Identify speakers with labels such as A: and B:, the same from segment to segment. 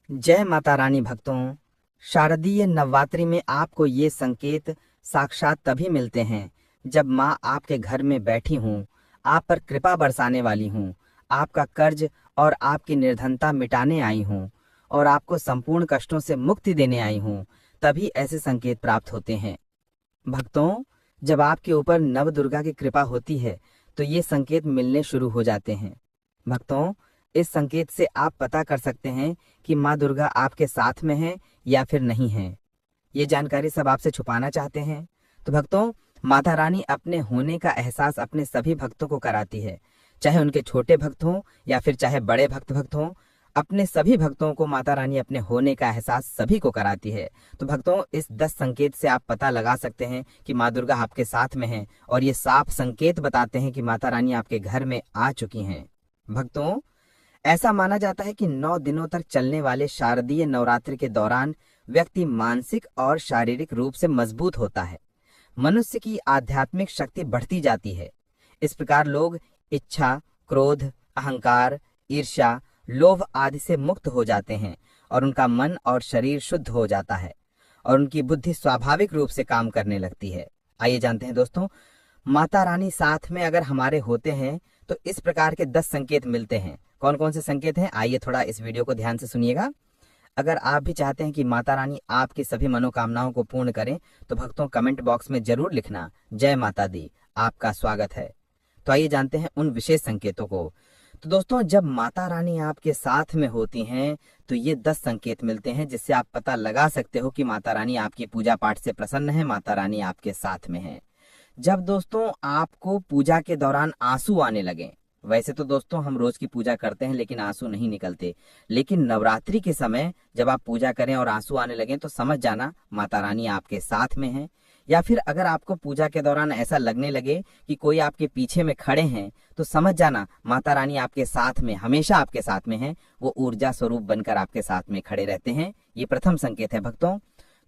A: जय माता रानी भक्तों। शारदीय नवरात्रि में आपको ये संकेत साक्षात तभी मिलते हैं जब माँ आपके घर में बैठी हूँ, आप पर कृपा बरसाने वाली हूँ, आपका कर्ज और आपकी निर्धनता मिटाने आई हूँ और आपको संपूर्ण कष्टों से मुक्ति देने आई हूँ। तभी ऐसे संकेत प्राप्त होते हैं। भक्तों, जब आपके ऊपर नव दुर्गा की कृपा होती है तो ये संकेत मिलने शुरू हो जाते हैं। भक्तों, इस संकेत से आप पता कर सकते हैं कि माँ दुर्गा आपके साथ में है या फिर नहीं है। ये जानकारी सब आपसे छुपाना चाहते हैं। तो भक्तों, माता रानी अपने होने का एहसास अपने सभी भक्तों को कराती है, चाहे उनके छोटे भक्त हों या फिर चाहे बड़े भक्त हों। अपने सभी भक्तों को माता रानी अपने होने का एहसास सभी को कराती है। तो भक्तों, इस 10 संकेत से आप पता लगा सकते हैं कि माँ दुर्गा आपके साथ में है और ये साफ संकेत बताते हैं कि माता रानी आपके घर में आ चुकी हैं। भक्तों, ऐसा माना जाता है कि 9 दिनों तक चलने वाले शारदीय नवरात्रि के दौरान व्यक्ति मानसिक और शारीरिक रूप से मजबूत होता है। मनुष्य की आध्यात्मिक शक्ति बढ़ती जाती है। इस प्रकार लोग इच्छा, क्रोध, अहंकार, ईर्ष्या, लोभ आदि से मुक्त हो जाते हैं और उनका मन और शरीर शुद्ध हो जाता है और उनकी बुद्धि स्वाभाविक रूप से काम करने लगती है। आइए जानते हैं दोस्तों, माता रानी साथ में अगर हमारे होते हैं तो इस प्रकार के 10 संकेत मिलते हैं। कौन कौन से संकेत हैं, आइए थोड़ा इस वीडियो को ध्यान से सुनिएगा। अगर आप भी चाहते हैं कि माता रानी आपकी सभी मनोकामनाओं को पूर्ण करें तो भक्तों कमेंट बॉक्स में जरूर लिखना जय माता दी, आपका स्वागत है। तो आइए जानते हैं उन विशेष संकेतों को। तो दोस्तों, जब माता रानी आपके साथ में होती हैं तो ये 10 संकेत मिलते हैं जिससे आप पता लगा सकते हो कि माता रानी आपकी पूजा पाठ से प्रसन्न है, माता रानी आपके साथ में है। जब दोस्तों आपको पूजा के दौरान आंसू आने लगे, वैसे तो दोस्तों हम रोज की पूजा करते हैं लेकिन आंसू नहीं निकलते, लेकिन नवरात्रि के समय जब आप पूजा करें और आंसू आने लगे तो समझ जाना माता रानी आपके साथ में है। या फिर अगर आपको पूजा के दौरान ऐसा लगने लगे कि कोई आपके पीछे में खड़े हैं तो समझ जाना माता रानी आपके साथ में, हमेशा आपके साथ में है। वो ऊर्जा स्वरूप बनकर आपके साथ में खड़े रहते हैं। ये प्रथम संकेत है भक्तों।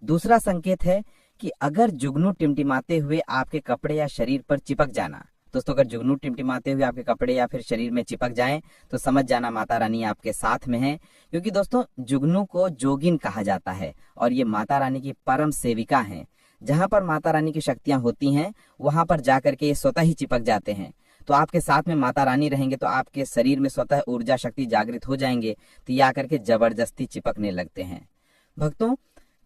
A: दूसरा संकेत है कि अगर जुगनू टिमटिमाते हुए आपके कपड़े या शरीर पर चिपक जाना। दोस्तों, अगर जुगनू टिमटिमाते हुए आपके कपड़े या फिर शरीर में चिपक जाएं तो समझ जाना माता रानी आपके साथ में है, क्योंकि दोस्तों जुगनू को जोगिन कहा जाता है और ये माता रानी की परम सेविका हैं। जहां पर माता रानी की शक्तियां होती हैं वहां पर जाकर के ये स्वतः ही चिपक जाते हैं। तो आपके साथ में माता रानी रहेंगे तो आपके शरीर में स्वतः ऊर्जा शक्ति जागृत हो जाएंगे, तो ये आकर के जबरदस्ती चिपकने लगते हैं। भक्तों,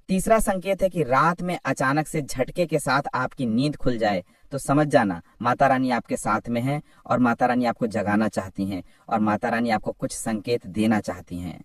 A: तीसरा संकेत है कि रात में अचानक से झटके के साथ आपकी नींद खुल जाए तो समझ जाना माता रानी आपके साथ में है और माता रानी आपको जगाना चाहती हैं और माता रानी आपको कुछ संकेत देना चाहती हैं।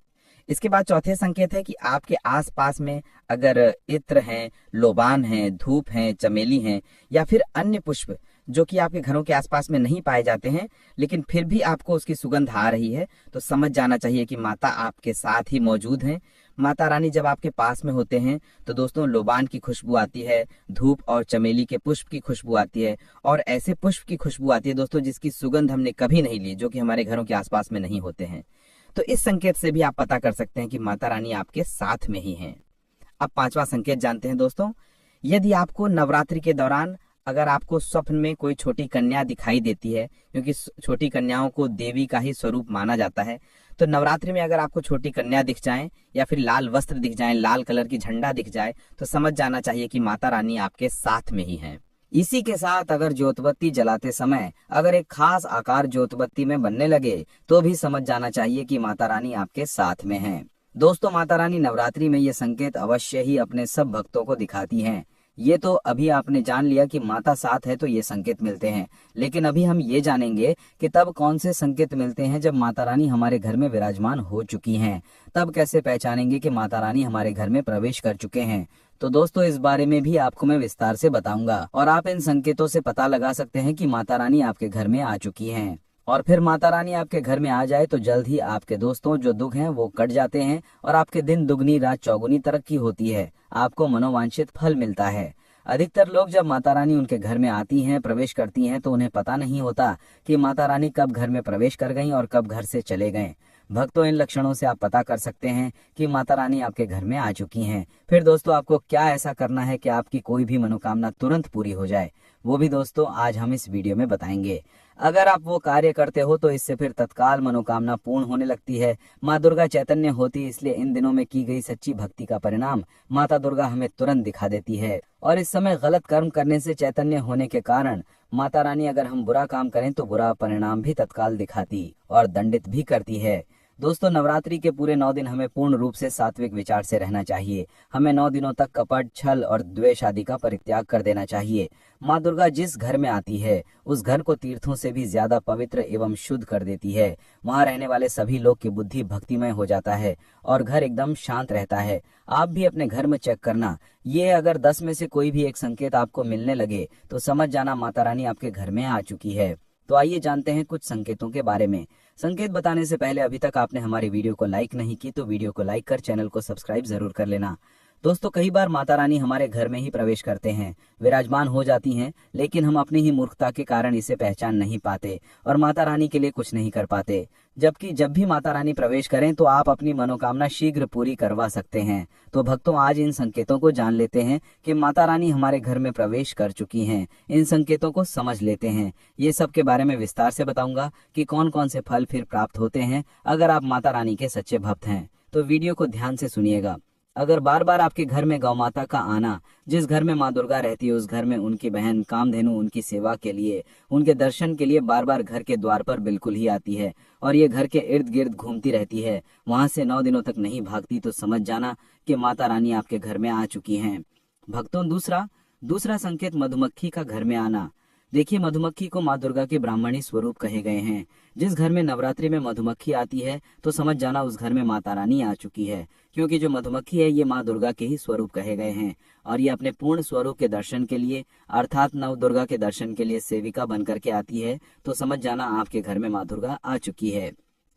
A: इसके बाद चौथे संकेत है कि आपके आसपास में अगर इत्र हैं, लोबान हैं, धूप हैं, चमेली हैं या फिर अन्य पुष्प जो कि आपके घरों के आसपास में नहीं पाए जाते हैं लेकिन फिर भी आपको उसकी सुगंध आ रही है तो समझ जाना चाहिए कि माता आपके साथ ही मौजूद हैं। माता रानी जब आपके पास में होते हैं तो दोस्तों लोबान की खुशबू आती है, धूप और चमेली के पुष्प की खुशबू आती है और ऐसे पुष्प की खुशबू आती है दोस्तों जिसकी सुगंध हमने कभी नहीं ली, जो कि हमारे घरों के आसपास में नहीं होते हैं। तो इस संकेत से भी आप पता कर सकते हैं कि माता रानी आपके साथ में ही हैं। अब पांचवा संकेत जानते हैं दोस्तों। यदि आपको नवरात्रि के दौरान अगर आपको स्वप्न में कोई छोटी कन्या दिखाई देती है, क्योंकि छोटी कन्याओं को देवी का ही स्वरूप माना जाता है, तो नवरात्रि में अगर आपको छोटी कन्या दिख जाए या फिर लाल वस्त्र दिख जाए, लाल कलर की झंडा दिख जाए तो समझ जाना चाहिए कि माता रानी आपके साथ में ही है। इसी के साथ अगर ज्योतबत्ती जलाते समय अगर एक खास आकार ज्योतबत्ती में बनने लगे तो भी समझ जाना चाहिए कि माता रानी आपके साथ में है। दोस्तों, माता रानी नवरात्रि में ये संकेत अवश्य ही अपने सब भक्तों को दिखाती हैं। ये तो अभी आपने जान लिया कि माता साथ है तो ये संकेत मिलते हैं, लेकिन अभी हम ये जानेंगे कि तब कौन से संकेत मिलते हैं जब माता रानी हमारे घर में विराजमान हो चुकी हैं। तब कैसे पहचानेंगे कि माता रानी हमारे घर में प्रवेश कर चुके हैं। तो दोस्तों, इस बारे में भी आपको मैं विस्तार से बताऊंगा और आप इन संकेतों से पता लगा सकते हैं कि माता रानी आपके घर में आ चुकी हैं। और फिर माता रानी आपके घर में आ जाए तो जल्द ही आपके दोस्तों जो दुख हैं वो कट जाते हैं और आपके दिन दुगनी रात चौगुनी तरक्की होती है, आपको मनोवांछित फल मिलता है। अधिकतर लोग जब माता रानी उनके घर में आती हैं, प्रवेश करती हैं, तो उन्हें पता नहीं होता कि माता रानी कब घर में प्रवेश कर गईं और कब घर से चले गए। भक्तों, इन लक्षणों से आप पता कर सकते हैं कि माता रानी आपके घर में आ चुकी हैं। फिर दोस्तों, आपको क्या ऐसा करना है कि आपकी कोई भी मनोकामना तुरंत पूरी हो जाए, वो भी दोस्तों आज हम इस वीडियो में बताएंगे। अगर आप वो कार्य करते हो तो इससे फिर तत्काल मनोकामना पूर्ण होने लगती है। माँ दुर्गा चैतन्य होती, इसलिए इन दिनों में की गई सच्ची भक्ति का परिणाम माता दुर्गा हमें तुरंत दिखा देती है। और इस समय गलत कर्म करने से चैतन्य होने के कारण माता रानी अगर हम बुरा काम करें तो बुरा परिणाम भी तत्काल दिखाती और दंडित भी करती है। दोस्तों, नवरात्रि के पूरे 9 दिन हमें पूर्ण रूप से सात्विक विचार से रहना चाहिए। हमें 9 दिनों तक कपट, छल और द्वेष आदि का परित्याग कर देना चाहिए। माँ दुर्गा जिस घर में आती है उस घर को तीर्थों से भी ज्यादा पवित्र एवं शुद्ध कर देती है। वहाँ रहने वाले सभी लोग की बुद्धि भक्तिमय हो जाता है और घर एकदम शांत रहता है। आप भी अपने घर में चेक करना, ये अगर 10 में से कोई भी एक संकेत आपको मिलने लगे तो समझ जाना माता रानी आपके घर में आ चुकी है। तो आइए जानते हैं कुछ संकेतों के बारे में। संकेत बताने से पहले अभी तक आपने हमारी वीडियो को लाइक नहीं की तो वीडियो को लाइक कर चैनल को सब्सक्राइब जरूर कर लेना। दोस्तों, कई बार माता रानी हमारे घर में ही प्रवेश करते हैं, विराजमान हो जाती हैं, लेकिन हम अपनी ही मूर्खता के कारण इसे पहचान नहीं पाते और माता रानी के लिए कुछ नहीं कर पाते। जबकि जब भी माता रानी प्रवेश करें तो आप अपनी मनोकामना शीघ्र पूरी करवा सकते हैं। तो भक्तों, आज इन संकेतों को जान लेते हैं कि माता रानी हमारे घर में प्रवेश कर चुकी हैं। इन संकेतों को समझ लेते हैं। ये सब के बारे में विस्तार से बताऊंगा कि कौन कौन से फल फिर प्राप्त होते हैं अगर आप माता रानी के सच्चे भक्त हैं। तो वीडियो को ध्यान से सुनिएगा। अगर बार बार आपके घर में गौ माता का आना, जिस घर में माँ दुर्गा रहती है उस घर में उनकी बहन कामधेनु उनकी सेवा के लिए, उनके दर्शन के लिए बार बार घर के द्वार पर बिल्कुल ही आती है और ये घर के इर्द गिर्द घूमती रहती है, वहां से 9 दिनों तक नहीं भागती, तो समझ जाना कि माता रानी आपके घर में आ चुकी हैं। भक्तों, दूसरा संकेत मधुमक्खी का घर में आना। देखिए, मधुमक्खी को माँ दुर्गा के ब्राह्मणी स्वरूप कहे गए हैं। जिस घर में नवरात्रि में मधुमक्खी आती है तो समझ जाना उस घर में माता रानी आ चुकी है, क्योंकि जो मधुमक्खी है ये माँ दुर्गा के ही स्वरूप कहे गए हैं और ये अपने पूर्ण स्वरूप के दर्शन के लिए अर्थात नव दुर्गा के दर्शन के लिए सेविका बन करके आती है, तो समझ जाना आपके घर में माँ दुर्गा आ चुकी है।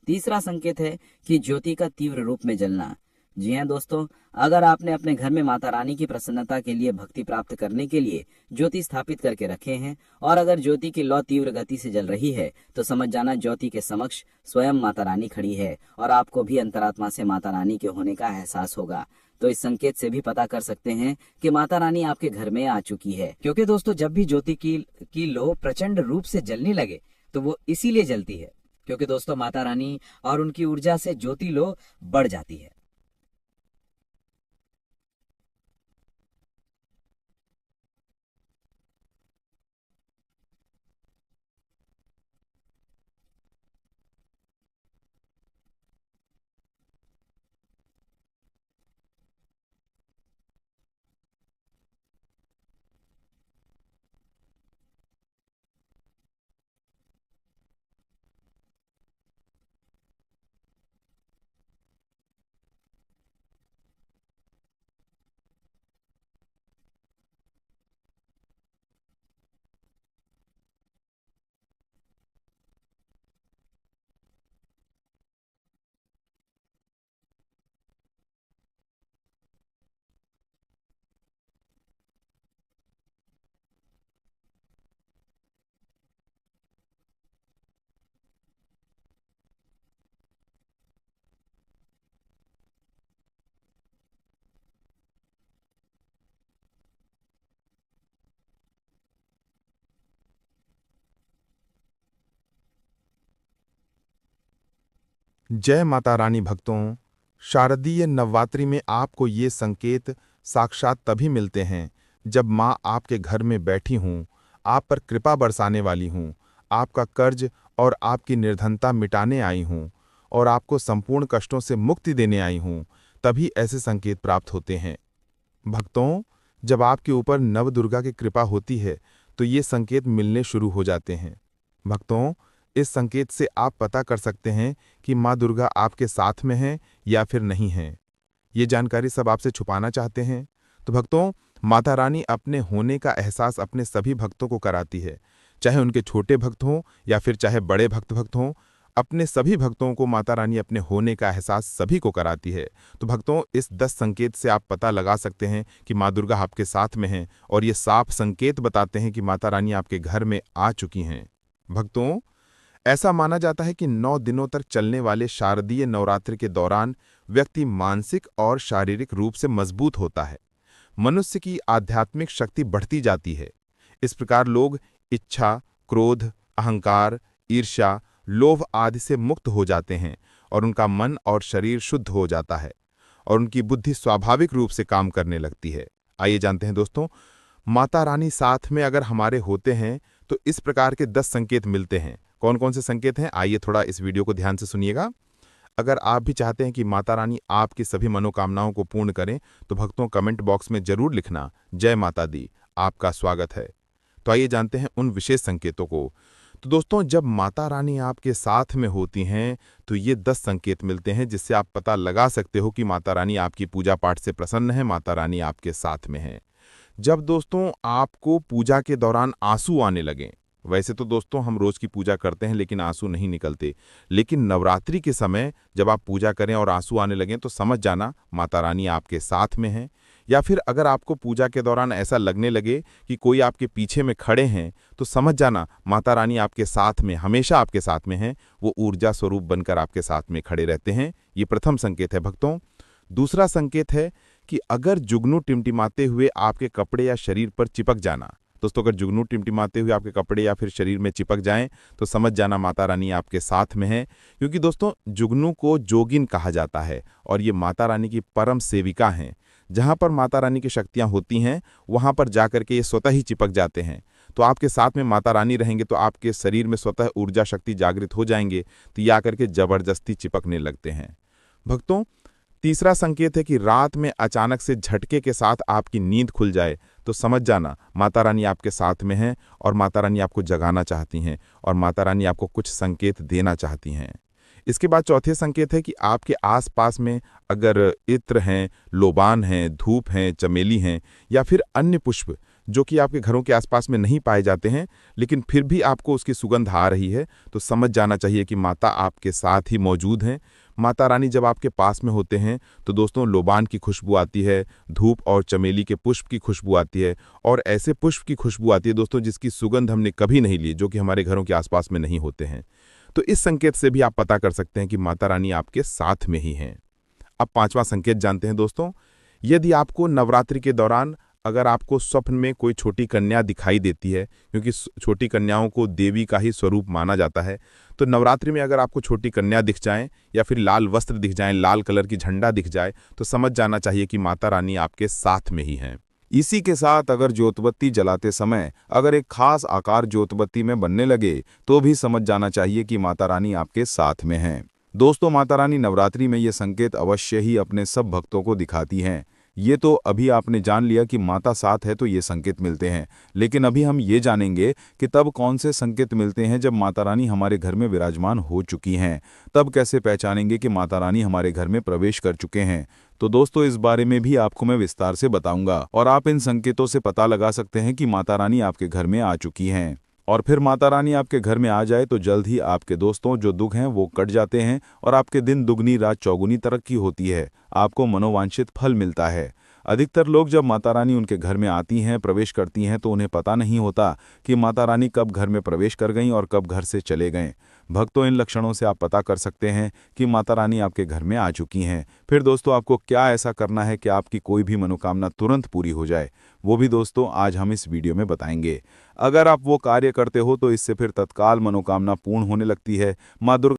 A: तीसरा संकेत है कि ज्योति का तीव्र रूप में जलना। जी हाँ दोस्तों, अगर आपने अपने घर में माता रानी की प्रसन्नता के लिए भक्ति प्राप्त करने के लिए ज्योति स्थापित करके रखे हैं और अगर ज्योति की लौ तीव्र गति से जल रही है तो समझ जाना ज्योति के समक्ष स्वयं माता रानी खड़ी है और आपको भी अंतरात्मा से माता रानी के होने का एहसास होगा। तो इस संकेत से भी पता कर सकते हैं कि माता रानी आपके घर में आ चुकी है। क्योंकि दोस्तों, जब भी ज्योति की लौ प्रचंड रूप से जलने लगे तो वो इसीलिए जलती है क्योंकि दोस्तों माता रानी और उनकी ऊर्जा से ज्योति लौ बढ़ जाती है।
B: जय माता रानी भक्तों, शारदीय नवरात्रि में आपको ये संकेत साक्षात तभी मिलते हैं जब माँ आपके घर में बैठी हूँ, आप पर कृपा बरसाने वाली हूँ, आपका कर्ज और आपकी निर्धनता मिटाने आई हूँ और आपको संपूर्ण कष्टों से मुक्ति देने आई हूँ, तभी ऐसे संकेत प्राप्त होते हैं। भक्तों, जब आपके ऊपर नव दुर्गा की कृपा होती है तो ये संकेत मिलने शुरू हो जाते हैं। भक्तों, इस संकेत से आप पता कर सकते हैं कि माँ दुर्गा आपके साथ में हैं या फिर नहीं हैं। ये जानकारी सब आपसे छुपाना चाहते हैं। तो भक्तों, माता रानी अपने होने का एहसास अपने सभी भक्तों को कराती है, चाहे उनके छोटे भक्त हों या फिर चाहे बड़े भक्त हों। अपने सभी भक्तों को माता रानी अपने होने का एहसास सभी को कराती है। तो भक्तों, इस 10 संकेत से आप पता लगा सकते हैं कि माँ दुर्गा आपके साथ में हैं और ये साफ संकेत बताते हैं कि माता रानी आपके घर में आ चुकी हैं। भक्तों, ऐसा माना जाता है कि 9 दिनों तक चलने वाले शारदीय नवरात्रि के दौरान व्यक्ति मानसिक और शारीरिक रूप से मजबूत होता है। मनुष्य की आध्यात्मिक शक्ति बढ़ती जाती है। इस प्रकार लोग इच्छा, क्रोध, अहंकार, ईर्ष्या, लोभ आदि से मुक्त हो जाते हैं और उनका मन और शरीर शुद्ध हो जाता है और उनकी बुद्धि स्वाभाविक रूप से काम करने लगती है। आइए जानते हैं दोस्तों, माता रानी साथ में अगर हमारे होते हैं तो इस प्रकार के 10 संकेत मिलते हैं। कौन कौन से संकेत हैं, आइए थोड़ा इस वीडियो को ध्यान से सुनिएगा। अगर आप भी चाहते हैं कि माता रानी आपकी सभी मनोकामनाओं को पूर्ण करें तो भक्तों कमेंट बॉक्स में जरूर लिखना जय माता दी, आपका स्वागत है। तो आइए जानते हैं उन विशेष संकेतों को। तो दोस्तों, जब माता रानी आपके साथ में होती हैं तो ये 10 संकेत मिलते हैं जिससे आप पता लगा सकते हो कि माता रानी आपकी पूजा पाठ से प्रसन्न है, माता रानी आपके साथ में है। जब दोस्तों आपको पूजा के दौरान आंसू आने लगें, वैसे तो दोस्तों हम रोज की पूजा करते हैं लेकिन आंसू नहीं निकलते, लेकिन नवरात्रि के समय जब आप पूजा करें और आंसू आने लगें तो समझ जाना माता रानी आपके साथ में है। या फिर अगर आपको पूजा के दौरान ऐसा लगने लगे कि कोई आपके पीछे में खड़े हैं तो समझ जाना माता रानी आपके साथ में, हमेशा आपके साथ में हैं, वो ऊर्जा स्वरूप बनकर आपके साथ में खड़े रहते हैं। ये प्रथम संकेत है भक्तों। दूसरा संकेत है कि अगर जुगनू टिमटिमाते हुए आपके कपड़े या शरीर पर चिपक जाना। दोस्तों, अगर जुगनू टिमटिमाते हुए आपके कपड़े या फिर शरीर में चिपक जाएं तो समझ जाना माता रानी आपके साथ में है, क्योंकि दोस्तों जुगनू को जोगिन कहा जाता है और ये माता रानी की परम सेविका हैं। जहां पर माता रानी की शक्तियां होती हैं वहां पर जाकर के ये स्वतः ही चिपक जाते हैं। तो आपके साथ में माता रानी रहेंगे तो आपके शरीर में स्वतः ऊर्जा शक्ति जागृत हो जाएंगे, तो ये आकर के जबरदस्ती चिपकने लगते हैं। भक्तों, तीसरा संकेत है कि रात में अचानक से झटके के साथ आपकी नींद खुल जाए तो समझ जाना माता रानी आपके साथ में हैं और माता रानी आपको जगाना चाहती हैं और माता रानी आपको कुछ संकेत देना चाहती हैं। इसके बाद चौथे संकेत है कि आपके आसपास में अगर इत्र हैं, लोबान हैं, धूप हैं, चमेली हैं या फिर अन्य पुष्प जो कि आपके घरों के आसपास में नहीं पाए जाते हैं लेकिन फिर भी आपको उसकी सुगंध आ रही है तो समझ जाना चाहिए कि माता आपके साथ ही मौजूद हैं। माता रानी जब आपके पास में होते हैं तो दोस्तों लोबान की खुशबू आती है, धूप और चमेली के पुष्प की खुशबू आती है और ऐसे पुष्प की खुशबू आती है दोस्तों जिसकी सुगंध हमने कभी नहीं ली, जो कि हमारे घरों के आसपास में नहीं होते हैं। तो इस संकेत से भी आप पता कर सकते हैं कि माता रानी आपके साथ में ही हैं। अब पांचवा संकेत जानते हैं दोस्तों। यदि आपको नवरात्रि के दौरान अगर आपको स्वप्न में कोई छोटी कन्या दिखाई देती है, क्योंकि छोटी कन्याओं को देवी का ही स्वरूप माना जाता है, तो नवरात्रि में अगर आपको छोटी कन्या दिख जाए या फिर लाल वस्त्र दिख जाए, लाल कलर की झंडा दिख जाए तो समझ जाना चाहिए कि माता रानी आपके साथ में ही हैं।
C: इसी के साथ अगर ज्योतबत्ती जलाते समय अगर एक खास आकार ज्योतबत्ती में बनने लगे तो भी समझ जाना चाहिए कि माता रानी आपके साथ में हैं। दोस्तों, माता रानी नवरात्रि में ये संकेत अवश्य ही अपने सब भक्तों को दिखाती हैं। ये तो अभी आपने जान लिया कि माता साथ है तो ये संकेत मिलते हैं, लेकिन अभी हम ये जानेंगे कि तब कौन से संकेत मिलते हैं जब माता रानी हमारे घर में विराजमान हो चुकी हैं। तब कैसे पहचानेंगे कि माता रानी हमारे घर में प्रवेश कर चुके हैं। तो दोस्तों, इस बारे में भी आपको मैं विस्तार से बताऊंगा और आप इन संकेतों से पता लगा सकते हैं कि माता रानी आपके घर में आ चुकी हैं। और फिर माता रानी आपके घर में आ जाए तो जल्द ही आपके दोस्तों जो दुख हैं वो कट जाते हैं और आपके दिन दुगनी रात चौगुनी तरक्की होती है, आपको मनोवांछित फल मिलता है। अधिकतर लोग जब माता रानी उनके घर में आती हैं, प्रवेश करती हैं, तो उन्हें पता नहीं होता कि माता रानी कब घर में प्रवेश कर गईं और कब घर से चले गए। भक्तों, इन लक्षणों से आप पता कर सकते हैं कि माता रानी आपके घर में आ चुकी हैं। फिर दोस्तों, आपको क्या ऐसा करना है कि आपकी कोई भी मनोकामना तुरंत पूरी हो जाए, वो भी दोस्तों आज हम इस वीडियो में बताएंगे। अगर आप वो कार्य करते हो तो इससे फिर तत्काल मनोकामना पूर्ण होने लगती है। माँ दुर्गा